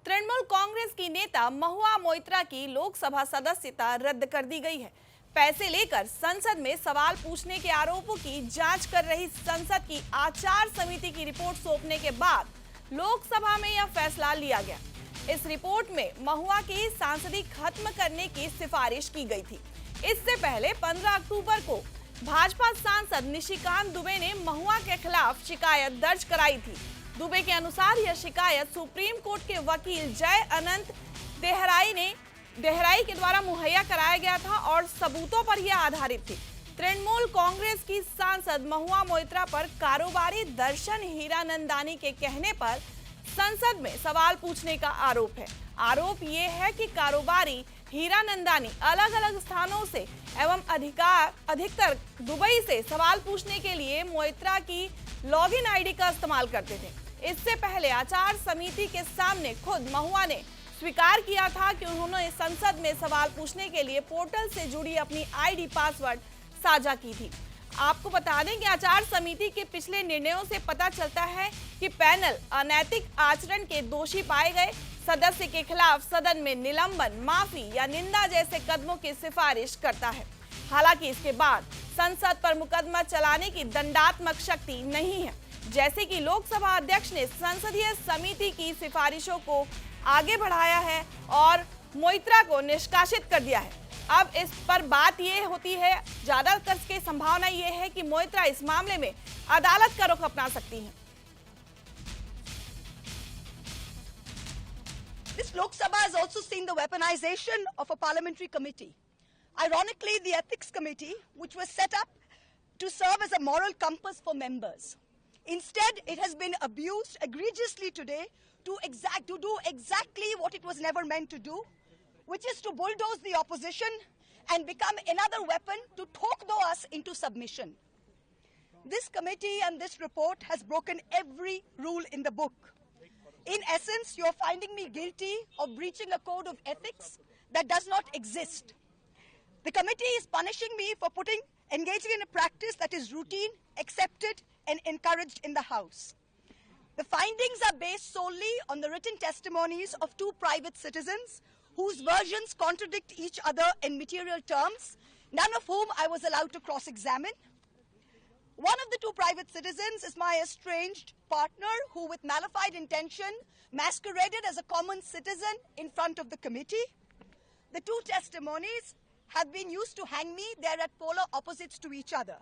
तृणमूल कांग्रेस की नेता महुआ मोइत्रा की लोकसभा सदस्यता रद्द कर दी गई है। पैसे लेकर संसद में सवाल पूछने के आरोपों की जांच कर रही संसद की आचार समिति की रिपोर्ट सौंपने के बाद लोकसभा में यह फैसला लिया गया। इस रिपोर्ट में महुआ की सांसदी खत्म करने की सिफारिश की गई थी। इससे पहले 15 अक्टूबर को भाजपा सांसद निशिकांत दुबे ने महुआ के खिलाफ शिकायत दर्ज कराई थी। दुबे के अनुसार यह शिकायत सुप्रीम कोर्ट के वकील जय अनंत देहराई के द्वारा मुहैया कराया गया था और सबूतों पर यह आधारित थी। तृणमूल कांग्रेस की सांसद महुआ मोइत्रा पर कारोबारी दर्शन हीरानंदानी के कहने पर संसद में सवाल पूछने का आरोप है। आरोप ये है कि कारोबारी हीरानंदानी अलग अलग स्थानों से एवं अधिकतर दुबई से सवाल पूछने के लिए मोइत्रा की लॉगिन आईडी का इस्तेमाल करते थे। इससे पहले आचार समिति के सामने खुद महुआ ने स्वीकार किया था कि उन्होंने संसद में सवाल पूछने के लिए पोर्टल से जुड़ी अपनी आईडी पासवर्ड साझा की थी। आपको बता दें कि आचार समिति के पिछले निर्णयों से पता चलता है कि पैनल अनैतिक आचरण के दोषी पाए गए सदस्य के खिलाफ सदन में निलंबन, माफी या निंदा जैसे कदमों की सिफारिश करता है। हालांकि इसके बाद संसद पर मुकदमा चलाने की दंडात्मक शक्ति नहीं है। जैसे कि लोकसभा अध्यक्ष ने संसदीय समिति की सिफारिशों को आगे बढ़ाया है और मोइत्रा को निष्कासित कर दिया है। अब इस पर बात ये होती है, ज्यादातर की संभावना ये है कि मोइत्रा इस मामले में अदालत का रुख अपना सकती हैं। This Lok Sabha has also seen the weaponization of a parliamentary committee. Ironically, the Ethics Committee, which was set up to serve as a moral compass for members. Instead, it has been abused egregiously today to do exactly what it was never meant to do, which is to bulldoze the opposition and become another weapon to talk us into submission. This committee and this report has broken every rule in the book. In essence, you are finding me guilty of breaching a code of ethics that does not exist. The committee is punishing me for engaging in a practice that is routine, accepted, and encouraged in the House. The findings are based solely on the written testimonies of two private citizens whose versions contradict each other in material terms, none of whom I was allowed to cross-examine. One of the two private citizens is my estranged partner who, with malified intention, masqueraded as a common citizen in front of the committee. The two testimonies have been used to hang me. They are at polar opposites to each other.